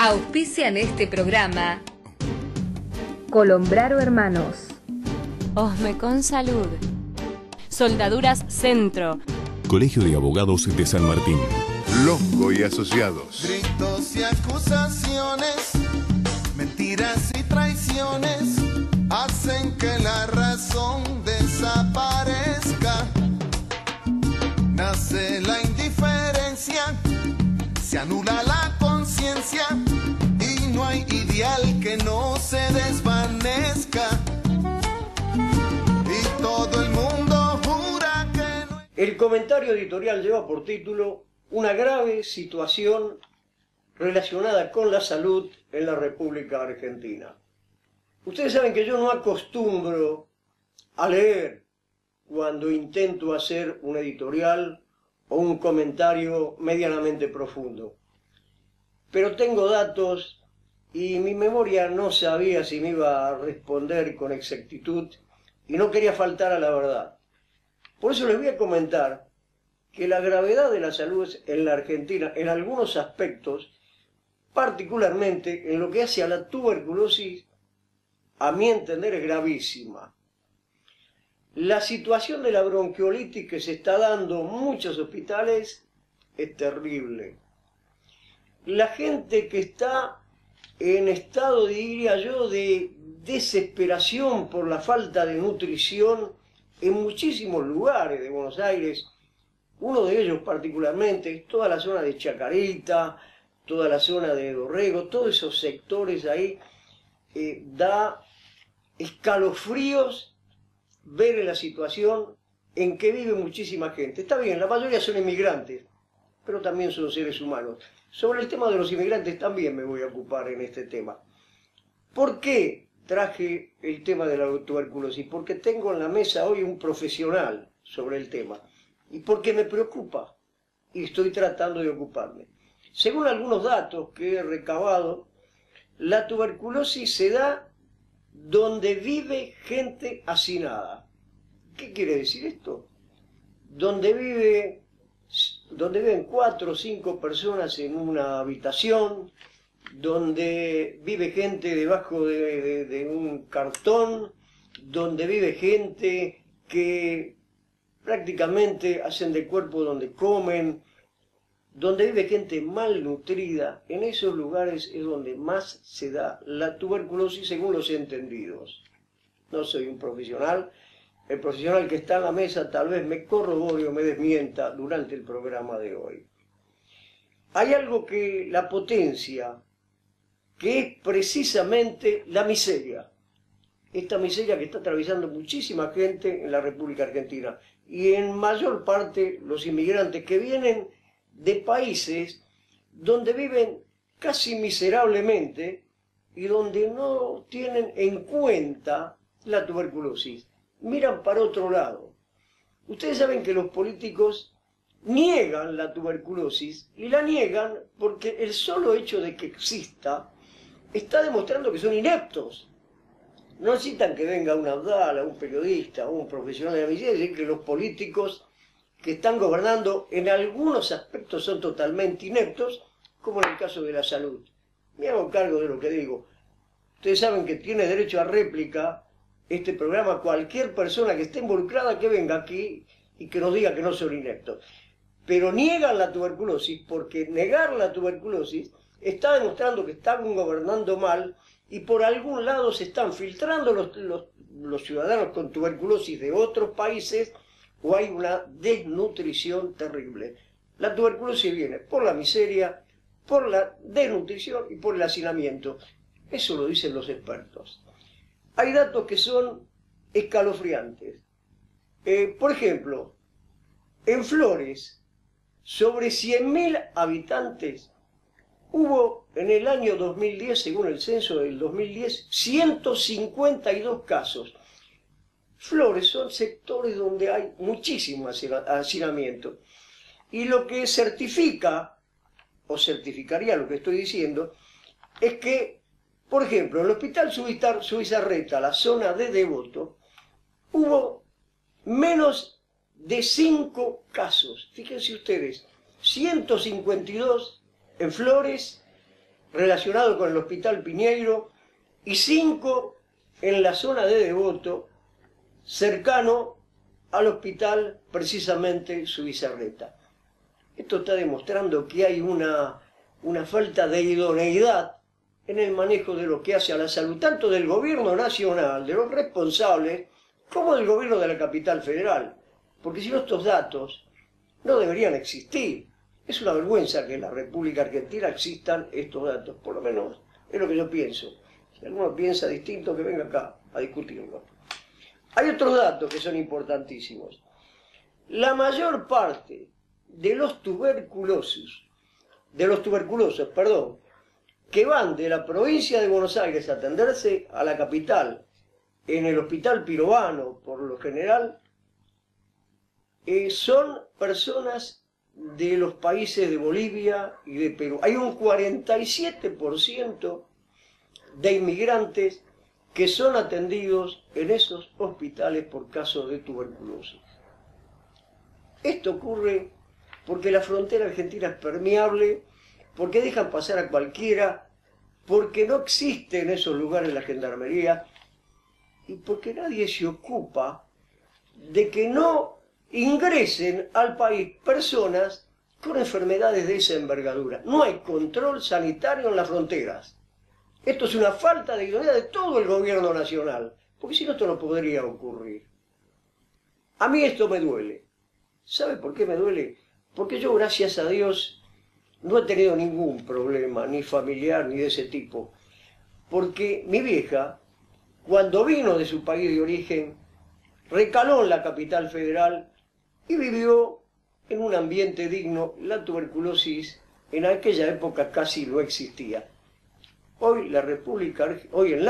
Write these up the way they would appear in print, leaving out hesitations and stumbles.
Auspician este programa Colombraro Hermanos, Osmecon Salud, Soldaduras Centro, Colegio de Abogados de San Martín, Longo y Asociados. Gritos y acusaciones, mentiras y traiciones hacen que la razón desaparezca. Nace la indiferencia, se anula la conciencia y no hay ideal que no se desvanezca. Y todo el mundo jura que no... El comentario editorial lleva por título "Una grave situación relacionada con la salud en la República Argentina". Ustedes saben que yo no acostumbro a leer cuando intento hacer un editorial o un comentario medianamente profundo. Pero tengo datos y mi memoria no sabía si me iba a responder con exactitud y no quería faltar a la verdad. Por eso les voy a comentar que la gravedad de la salud en la Argentina, en algunos aspectos, particularmente en lo que hace a la tuberculosis, a mi entender es gravísima. La situación de la bronquiolitis que se está dando en muchos hospitales es terrible. La gente que está en estado, diría yo, de desesperación por la falta de nutrición en muchísimos lugares de Buenos Aires, uno de ellos particularmente, toda la zona de Chacarita, toda la zona de Dorrego, todos esos sectores ahí, da escalofríos ver la situación en que vive muchísima gente. Está bien, la mayoría son inmigrantes, pero también son seres humanos. Sobre el tema de los inmigrantes también me voy a ocupar en este tema. ¿Por qué traje el tema de la tuberculosis? Porque tengo en la mesa hoy un profesional sobre el tema y porque me preocupa y estoy tratando de ocuparme. Según algunos datos que he recabado, la tuberculosis se da donde vive gente hacinada. ¿Qué quiere decir esto? Donde viven 4 o 5 personas en una habitación, donde vive gente debajo de un cartón, donde vive gente que prácticamente hacen de cuerpo donde comen, donde vive gente malnutrida. En esos lugares es donde más se da la tuberculosis según los entendidos. No soy un profesional, el profesional que está en la mesa tal vez me corrobore o me desmienta durante el programa de hoy. Hay algo que la potencia, que es precisamente la miseria. Esta miseria que está atravesando muchísima gente en la República Argentina y en mayor parte los inmigrantes que vienen de países donde viven casi miserablemente y donde no tienen en cuenta la tuberculosis. Miran para otro lado. Ustedes saben que los políticos niegan la tuberculosis y la niegan porque el solo hecho de que exista está demostrando que son ineptos. No necesitan que venga un abdala, un periodista, un profesional de la medicina y decir que los políticos que están gobernando en algunos aspectos son totalmente ineptos, como en el caso de la salud. Me hago cargo de lo que digo. Ustedes saben que tiene derecho a réplica este programa cualquier persona que esté involucrada que venga aquí y que nos diga que no son ineptos. Pero niegan la tuberculosis porque negar la tuberculosis está demostrando que están gobernando mal y por algún lado se están filtrando los ciudadanos con tuberculosis de otros países o hay una desnutrición terrible. La tuberculosis viene por la miseria, por la desnutrición y por el hacinamiento. Eso lo dicen los expertos. Hay datos que son escalofriantes. Por ejemplo, en Flores, sobre 100.000 habitantes, hubo en el año 2010, según el censo del 2010, 152 casos. Flores son sectores donde hay muchísimo hacinamiento. Y lo que certifica, o certificaría lo que estoy diciendo, es que, por ejemplo, en el Hospital Zubizarreta, la zona de Devoto, hubo menos de 5 casos. Fíjense ustedes, 152 en Flores relacionados con el Hospital Piñeiro y 5 en la zona de Devoto, cercano al hospital precisamente Zubizarreta. Esto está demostrando que hay una falta de idoneidad en el manejo de lo que hace a la salud, tanto del gobierno nacional, de los responsables, como del gobierno de la capital federal. Porque si no, estos datos no deberían existir. Es una vergüenza que en la República Argentina existan estos datos, por lo menos es lo que yo pienso. Si alguno piensa distinto, que venga acá a discutirlo. Hay otros datos que son importantísimos. La mayor parte de los tuberculosos, que van de la provincia de Buenos Aires a atenderse a la capital, en el Hospital Pirovano, por lo general, son personas de los países de Bolivia y de Perú. Hay un 47% de inmigrantes que son atendidos en esos hospitales por casos de tuberculosis. Esto ocurre porque la frontera argentina es permeable, porque dejan pasar a cualquiera, porque no existe en esos lugares la gendarmería y porque nadie se ocupa de que no ingresen al país personas con enfermedades de esa envergadura. No hay control sanitario en las fronteras. Esto es una falta de idoneidad de todo el gobierno nacional, porque si no, esto no podría ocurrir. A mí esto me duele. ¿Sabe por qué me duele? Porque yo, gracias a Dios, no he tenido ningún problema, ni familiar, ni de ese tipo. Porque mi vieja, cuando vino de su país de origen, recaló en la capital federal y vivió en un ambiente digno. La tuberculosis en aquella época casi no existía. Hoy en la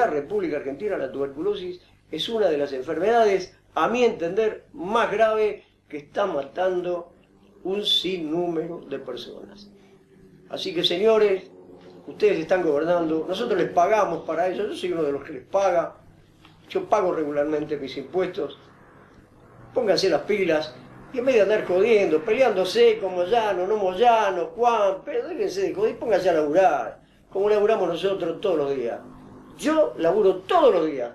República Argentina la tuberculosis es una de las enfermedades, a mi entender, más grave que está matando un sinnúmero de personas. Así que, señores, ustedes están gobernando, nosotros les pagamos para eso, yo soy uno de los que les paga, yo pago regularmente mis impuestos. Pónganse las pilas y en vez de andar jodiendo, peleándose con Moyano, no Moyano, Juan, pero déjense de joder, pónganse a laburar, como laburamos nosotros todos los días. Yo laburo todos los días.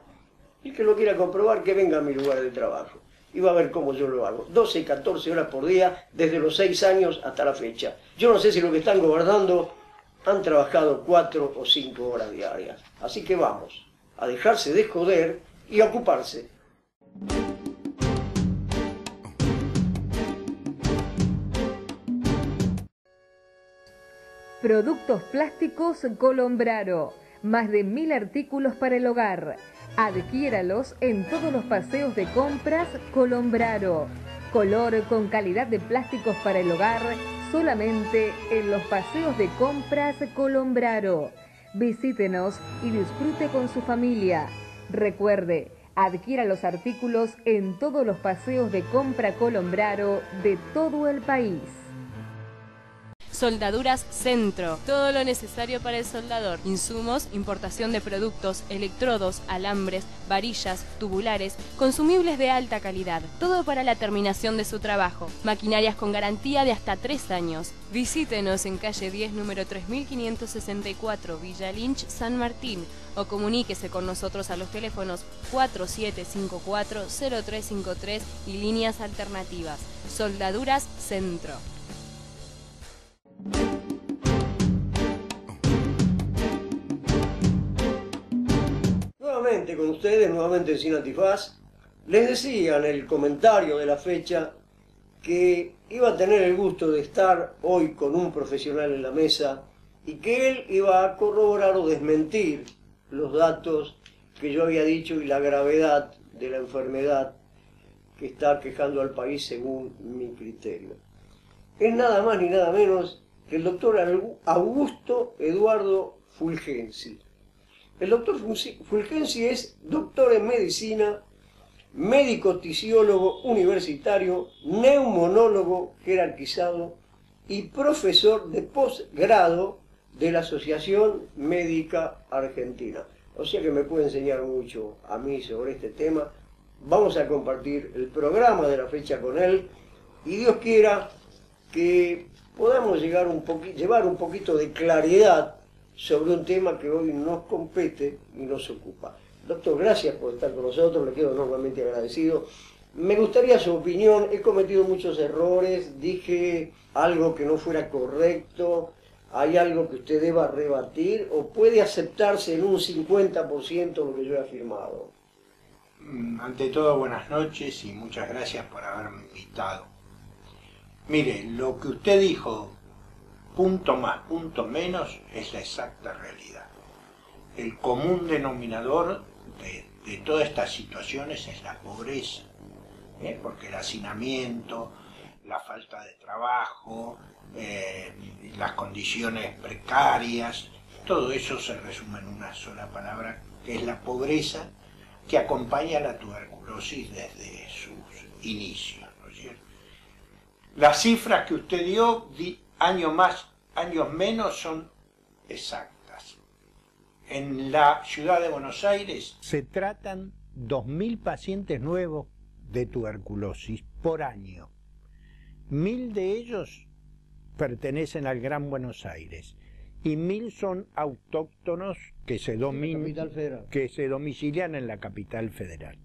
El que lo quiera comprobar, que venga a mi lugar de trabajo. Y va a ver cómo yo lo hago. 12 y 14 horas por día, desde los 6 años hasta la fecha. Yo no sé si los que están gobernando han trabajado 4 o 5 horas diarias. Así que vamos a dejarse de joder y a ocuparse. Productos plásticos Colombraro. Más de 1000 artículos para el hogar. Adquiéralos en todos los paseos de compras Colombraro. Color con calidad de plásticos para el hogar, solamente en los paseos de compras Colombraro. Visítenos y disfrute con su familia. Recuerde, adquiera los artículos en todos los paseos de compra Colombraro de todo el país. Soldaduras Centro. Todo lo necesario para el soldador. Insumos, importación de productos, electrodos, alambres, varillas, tubulares, consumibles de alta calidad. Todo para la terminación de su trabajo. Maquinarias con garantía de hasta 3 años. Visítenos en calle 10, número 3564, Villa Lynch, San Martín. O comuníquese con nosotros a los teléfonos 4754-0353 y líneas alternativas. Soldaduras Centro. Nuevamente con ustedes, nuevamente en Sin Antifaz. Les decía en el comentario de la fecha que iba a tener el gusto de estar hoy con un profesional en la mesa y que él iba a corroborar o desmentir los datos que yo había dicho y la gravedad de la enfermedad que está aquejando al país según mi criterio. Es nada más ni nada menos que el doctor Augusto Eduardo Fulgenzi. El doctor Fulgenzi es doctor en medicina, médico tisiólogo universitario, neumonólogo jerarquizado y profesor de posgrado de la Asociación Médica Argentina. O sea que me puede enseñar mucho a mí sobre este tema. Vamos a compartir el programa de la fecha con él y Dios quiera que podamos llevar un poquito de claridad sobre un tema que hoy nos compete y nos ocupa. Doctor, gracias por estar con nosotros, le quedo enormemente agradecido. Me gustaría su opinión, he cometido muchos errores, dije algo que no fuera correcto, ¿hay algo que usted deba rebatir o puede aceptarse en un 50% lo que yo he afirmado? Ante todo, buenas noches y muchas gracias por haberme invitado. Mire, lo que usted dijo, punto más, punto menos, es la exacta realidad. El común denominador de todas estas situaciones es la pobreza, porque el hacinamiento, la falta de trabajo, las condiciones precarias, todo eso se resume en una sola palabra, que es la pobreza, que acompaña a la tuberculosis desde sus inicios, ¿no es cierto? Las cifras que usted dio, años más, años menos, son exactas. En la ciudad de Buenos Aires se tratan 2.000 pacientes nuevos de tuberculosis por año. 1.000 de ellos pertenecen al Gran Buenos Aires y 1.000 son autóctonos que se domicilian en la capital federal.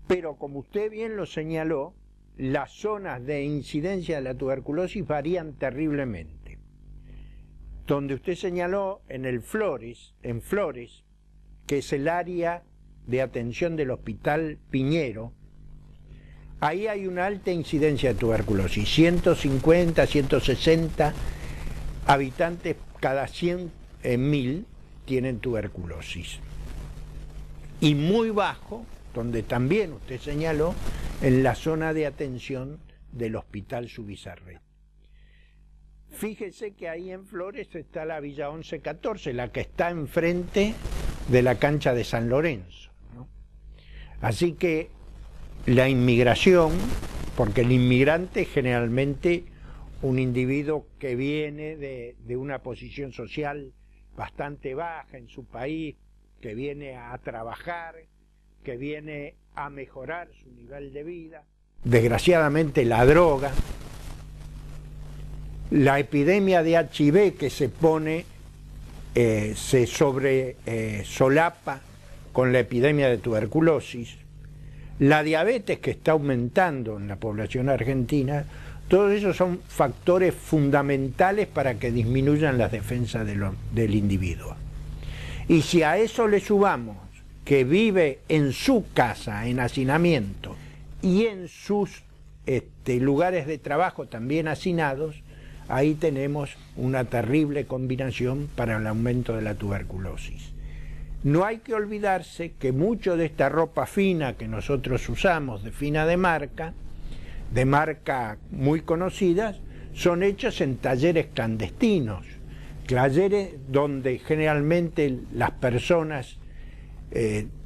Pero como usted bien lo señaló, las zonas de incidencia de la tuberculosis varían terriblemente. Donde usted señaló en Flores, que es el área de atención del Hospital Piñero, ahí hay una alta incidencia de tuberculosis, 150, 160 habitantes cada 100.000 tienen tuberculosis. Y muy bajo, donde también usted señaló, en la zona de atención del Hospital Subizarreta. Fíjese que ahí en Flores está la Villa 1114, la que está enfrente de la cancha de San Lorenzo, ¿no? Así que la inmigración, porque el inmigrante es generalmente un individuo que viene de una posición social bastante baja en su país, que viene a trabajar, que viene a mejorar su nivel de vida. Desgraciadamente la droga, la epidemia de HIV que se pone, se solapa con la epidemia de tuberculosis, la diabetes que está aumentando en la población argentina, todos esos son factores fundamentales para que disminuyan las defensas del individuo. Y si a eso le sumamos que vive en su casa, en hacinamiento, y en sus lugares de trabajo también hacinados, ahí tenemos una terrible combinación para el aumento de la tuberculosis. No hay que olvidarse que mucho de esta ropa fina que nosotros usamos, de marca muy conocidas, son hechos en talleres clandestinos, talleres donde generalmente las personas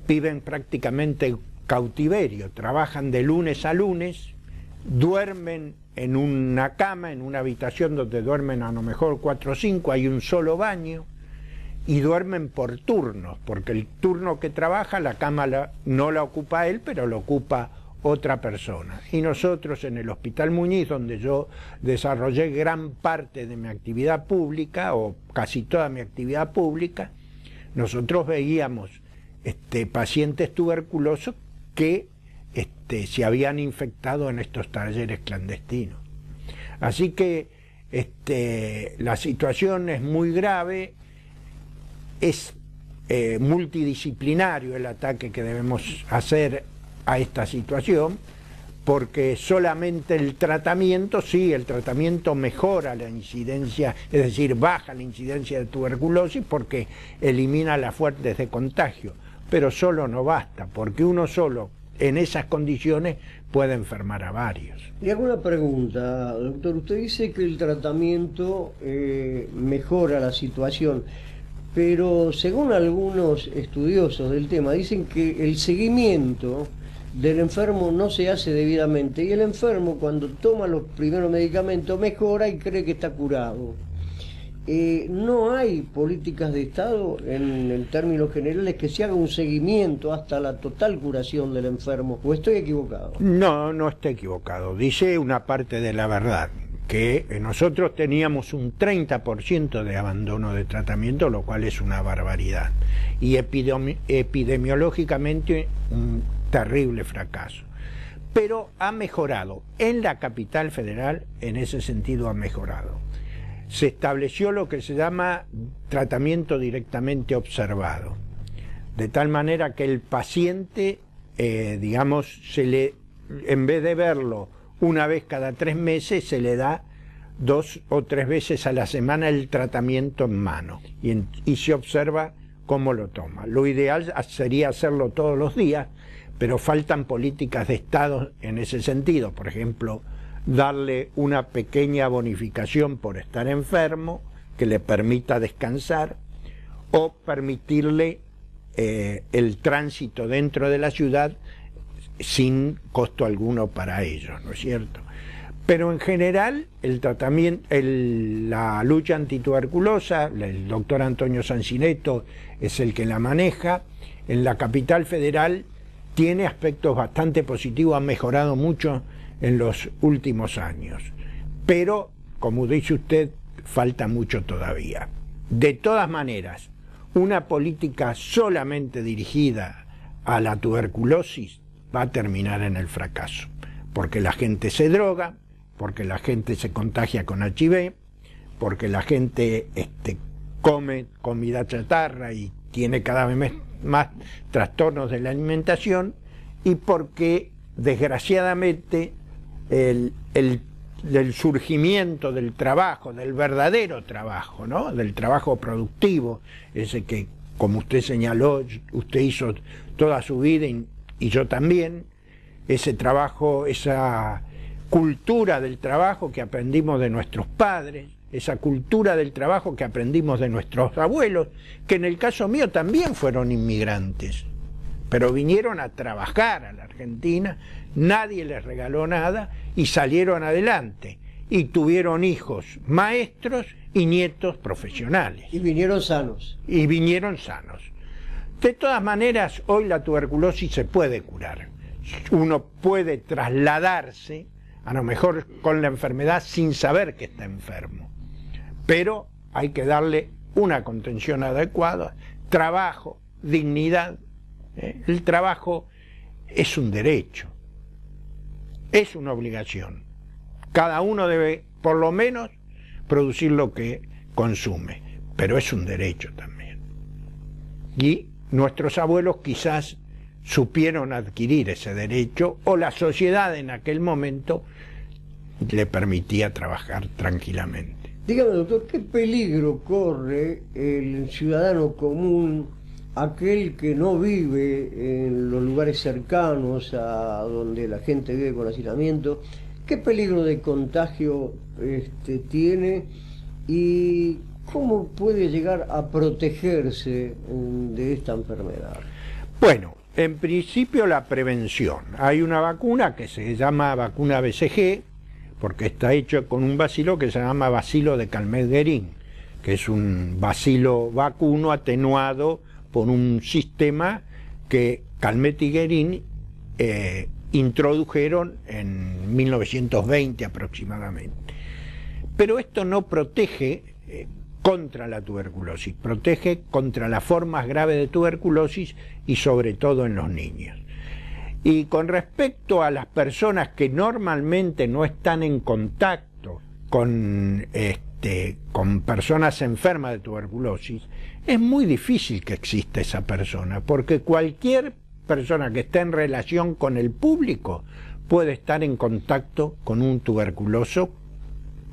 viven prácticamente en cautiverio, trabajan de lunes a lunes, duermen en una cama, en una habitación donde duermen a lo mejor 4 o 5, hay un solo baño, y duermen por turnos, porque el turno que trabaja, la cama no la ocupa él, pero la ocupa otra persona. Y nosotros en el Hospital Muñiz, donde yo desarrollé gran parte de mi actividad pública, o casi toda mi actividad pública, nosotros veíamos pacientes tuberculosos que se habían infectado en estos talleres clandestinos. Así que la situación es muy grave, es multidisciplinario el ataque que debemos hacer a esta situación, porque solamente el tratamiento, sí, el tratamiento mejora la incidencia, es decir, baja la incidencia de tuberculosis porque elimina las fuentes de contagio, pero solo no basta, porque uno solo en esas condiciones puede enfermar a varios. Le hago una pregunta, doctor. Usted dice que el tratamiento mejora la situación, pero según algunos estudiosos del tema, dicen que el seguimiento del enfermo no se hace debidamente, y el enfermo cuando toma los primeros medicamentos mejora y cree que está curado. ¿No hay políticas de Estado, en términos generales, que se haga un seguimiento hasta la total curación del enfermo? ¿O estoy equivocado? No, no está equivocado. Dice una parte de la verdad. que nosotros teníamos un 30% de abandono de tratamiento, lo cual es una barbaridad, y epidemiológicamente un terrible fracaso. Pero ha mejorado. En la capital federal, en ese sentido ha mejorado. Se estableció lo que se llama tratamiento directamente observado, de tal manera que el paciente, digamos, en vez de verlo una vez cada 3 meses, se le da 2 o 3 veces a la semana el tratamiento en mano y se observa cómo lo toma. Lo ideal sería hacerlo todos los días, pero faltan políticas de Estado en ese sentido. Por ejemplo, darle una pequeña bonificación por estar enfermo que le permita descansar, o permitirle el tránsito dentro de la ciudad sin costo alguno para ellos, ¿no es cierto? Pero en general el tratamiento, la lucha antituberculosa, el doctor Antonio Sancineto es el que la maneja. En la capital federal tiene aspectos bastante positivos, ha mejorado mucho en los últimos años, pero como dice usted, falta mucho todavía. De todas maneras, una política solamente dirigida a la tuberculosis va a terminar en el fracaso, porque la gente se droga, porque la gente se contagia con HIV, porque la gente come comida chatarra y tiene cada vez más trastornos de la alimentación, y porque desgraciadamente el surgimiento del trabajo, del verdadero trabajo, ¿no?, del trabajo productivo, ese que, como usted señaló, usted hizo toda su vida y yo también, ese trabajo, esa cultura del trabajo que aprendimos de nuestros padres, esa cultura del trabajo que aprendimos de nuestros abuelos, que en el caso mío también fueron inmigrantes, pero vinieron a trabajar a la Argentina, nadie les regaló nada y salieron adelante, y tuvieron hijos maestros y nietos profesionales. Y vinieron sanos. Y vinieron sanos. De todas maneras, hoy la tuberculosis se puede curar. Uno puede trasladarse, a lo mejor con la enfermedad sin saber que está enfermo, pero hay que darle una contención adecuada, trabajo, dignidad. El trabajo es un derecho, es una obligación. Cada uno debe, por lo menos, producir lo que consume, pero es un derecho también. Y nuestros abuelos quizás supieron adquirir ese derecho, o la sociedad en aquel momento le permitía trabajar tranquilamente. Dígame, doctor, ¿qué peligro corre el ciudadano común, aquel que no vive en los lugares cercanos a donde la gente vive con hacinamiento? ¿Qué peligro de contagio tiene y cómo puede llegar a protegerse de esta enfermedad? Bueno, en principio la prevención. Hay una vacuna que se llama vacuna BCG, porque está hecho con un bacilo que se llama bacilo de Calmette-Guerin, que es un bacilo vacuno atenuado por un sistema que Calmette y Guerin introdujeron en 1920 aproximadamente. Pero esto no protege contra la tuberculosis, protege contra las formas graves de tuberculosis y sobre todo en los niños. Y con respecto a las personas que normalmente no están en contacto con personas enfermas de tuberculosis, es muy difícil que exista esa persona, porque cualquier persona que esté en relación con el público puede estar en contacto con un tuberculoso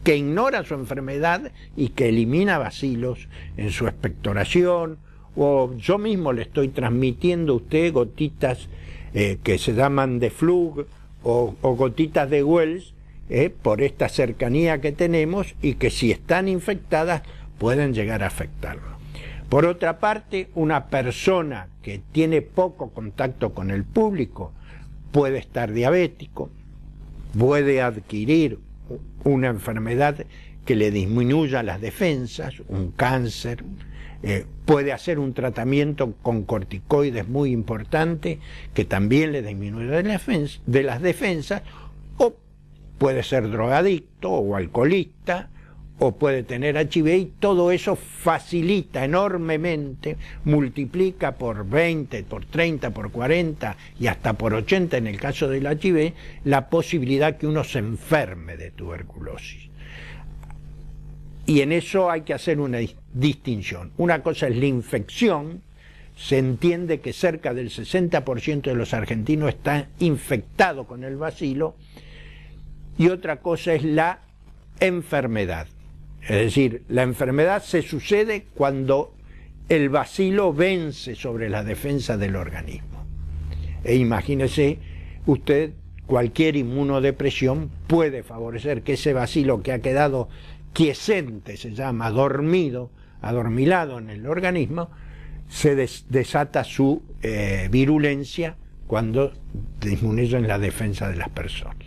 que ignora su enfermedad y que elimina bacilos en su expectoración, o yo mismo le estoy transmitiendo a usted gotitas que se llaman de Flug o gotitas de Wells, por esta cercanía que tenemos, y que si están infectadas pueden llegar a afectarlo. Por otra parte, una persona que tiene poco contacto con el público puede estar diabético, puede adquirir una enfermedad que le disminuya las defensas, un cáncer, puede hacer un tratamiento con corticoides muy importante que también le disminuye de las defensas, o puede ser drogadicto o alcoholista, o puede tener HIV, y todo eso facilita enormemente, multiplica por 20, por 30, por 40 y hasta por 80 en el caso del HIV, la posibilidad que uno se enferme de tuberculosis. Y en eso hay que hacer una distinción. Una cosa es la infección. Se entiende que cerca del 60% de los argentinos está infectado con el bacilo, y otra cosa es la enfermedad. Es decir, la enfermedad se sucede cuando el bacilo vence sobre la defensa del organismo. E imagínese usted, cualquier inmunodepresión puede favorecer que ese bacilo que ha quedado quiescente, se llama, dormido, adormilado en el organismo, se desata su virulencia cuando disminuyen la defensa de las personas.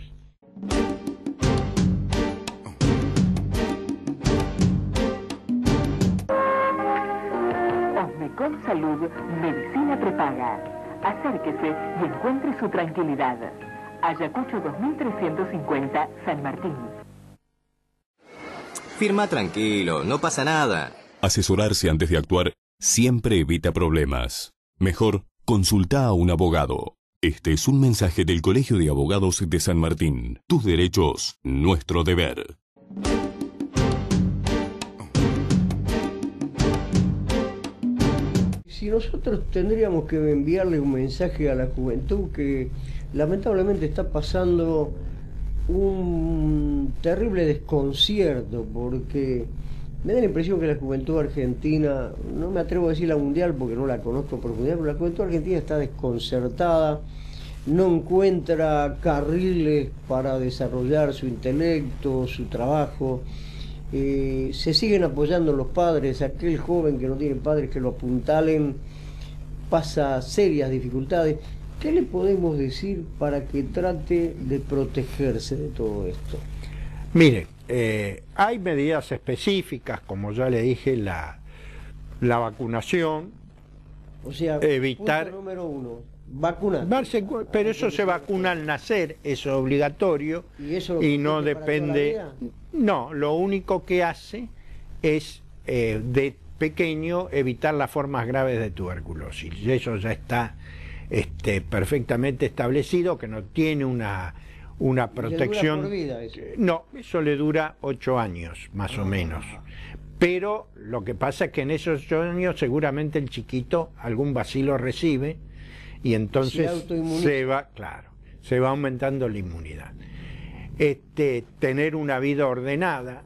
Osmecon Salud, medicina prepaga. Acérquese y encuentre su tranquilidad. Ayacucho 2350, San Martín. Firma tranquilo, no pasa nada. Asesorarse antes de actuar siempre evita problemas. Mejor, consulta a un abogado. Este es un mensaje del Colegio de Abogados de San Martín. Tus derechos, nuestro deber. Si nosotros tendríamos que enviarle un mensaje a la juventud que lamentablemente está pasando un terrible desconcierto, porque me da la impresión que la juventud argentina, no me atrevo a decir la mundial porque no la conozco por profundidad, pero la juventud argentina está desconcertada, no encuentra carriles para desarrollar su intelecto, su trabajo. Se siguen apoyando los padres. Aquel joven que no tiene padres que lo apuntalen pasa serias dificultades. ¿Qué le podemos decir para que trate de protegerse de todo esto? Mire, hay medidas específicas, como ya le dije, la vacunación. O sea, evitar, punto número 1, vacunar. Pero eso se vacuna al nacer, eso es obligatorio, y no depende. No, lo único que hace es de pequeño evitar las formas graves de tuberculosis. Y eso ya está perfectamente establecido, que no tiene una protección. ¿Le dura por vida eso? No, eso le dura 8 años, más o menos. Pero lo que pasa es que en esos 8 años seguramente el chiquito algún bacilo recibe, y entonces se va aumentando la inmunidad. Tener una vida ordenada,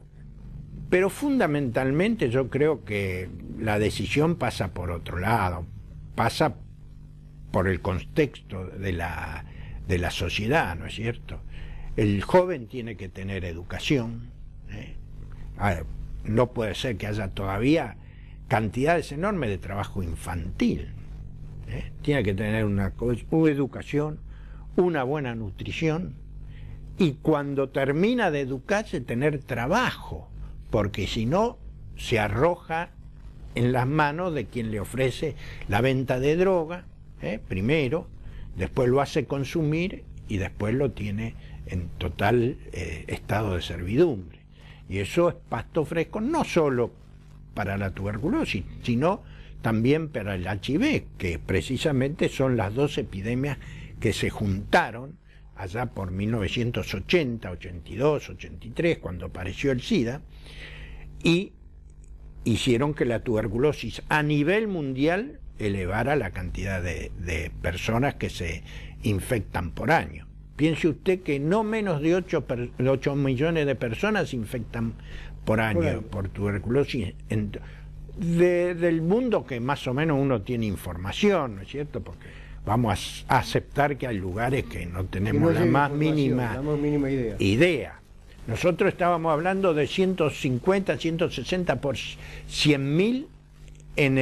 pero fundamentalmente yo creo que la decisión pasa por otro lado, pasa por el contexto de la sociedad, ¿no es cierto? El joven tiene que tener educación, no puede ser que haya todavía cantidades enormes de trabajo infantil, tiene que tener una educación, una buena nutrición, y cuando termina de educarse tener trabajo, porque si no se arroja en las manos de quien le ofrece la venta de droga, primero, después lo hace consumir y después lo tiene en total estado de servidumbre. Y eso es pasto fresco no solo para la tuberculosis, sino también para el HIV, que precisamente son las dos epidemias que se juntaron allá por 1980, 82, 83, cuando apareció el SIDA, y hicieron que la tuberculosis a nivel mundial elevara la cantidad de personas que se infectan por año. Piense usted que no menos de 8 millones de personas se infectan por año por tuberculosis del mundo, que más o menos uno tiene información, ¿no es cierto? Porque vamos a aceptar que hay lugares que no tenemos la más mínima idea. Nosotros estábamos hablando de 150, 160 por 100.000 en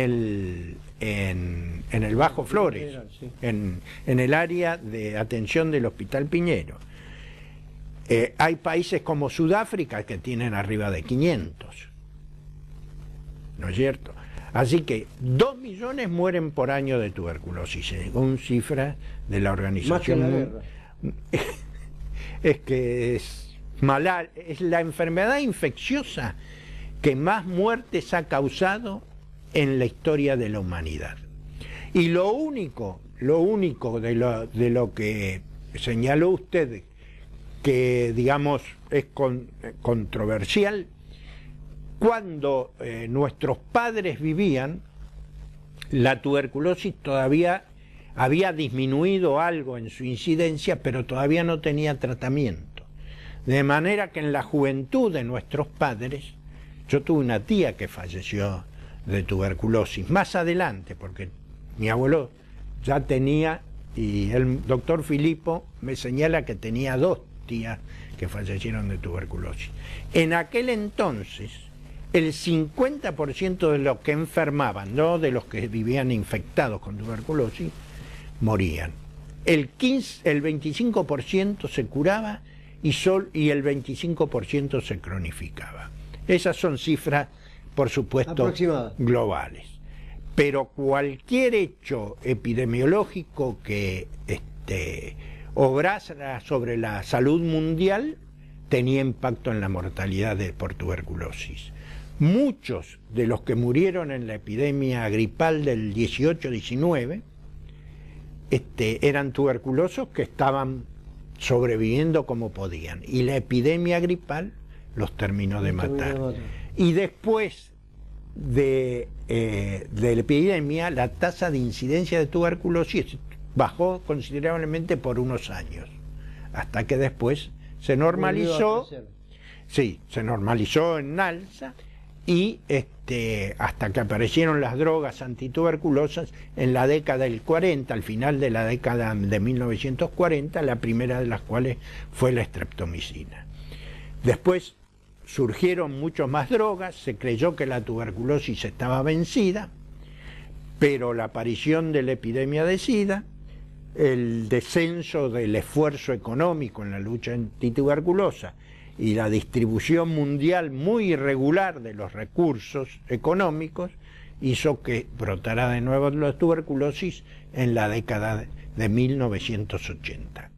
el Bajo Flores, en el área de atención del Hospital Piñero. Hay países como Sudáfrica que tienen arriba de 500, ¿no es cierto? Así que 2 millones mueren por año de tuberculosis, según cifras de la Organización. Más que la guerra. Es que es Es la enfermedad infecciosa que más muertes ha causado en la historia de la humanidad. Y lo único de lo que señaló usted, que digamos es controversial, cuando nuestros padres vivían, la tuberculosis todavía había disminuido algo en su incidencia, pero todavía no tenía tratamiento. De manera que en la juventud de nuestros padres, yo tuve una tía que falleció de tuberculosis, más adelante, porque mi abuelo ya tenía, y el doctor Filipo me señala que tenía 2 tías que fallecieron de tuberculosis. En aquel entonces, el 50% de los que enfermaban, no de los que vivían infectados con tuberculosis, morían. El 25% se curaba y el 25% se cronificaba. Esas son cifras, por supuesto, globales. Pero cualquier hecho epidemiológico que obrara sobre la salud mundial tenía impacto en la mortalidad por tuberculosis. Muchos de los que murieron en la epidemia gripal del 18-19 eran tuberculosos que estaban sobreviviendo como podían, y la epidemia gripal los terminó de matar. Y después de la epidemia, la tasa de incidencia de tuberculosis bajó considerablemente por unos años, hasta que después se normalizó, sí, se normalizó en alza, y hasta que aparecieron las drogas antituberculosas en la década del 40, al final de la década de 1940, la primera de las cuales fue la streptomicina. Después surgieron muchas más drogas, se creyó que la tuberculosis estaba vencida, pero la aparición de la epidemia de SIDA, el descenso del esfuerzo económico en la lucha antituberculosa y la distribución mundial muy irregular de los recursos económicos hizo que brotara de nuevo la tuberculosis en la década de 1980.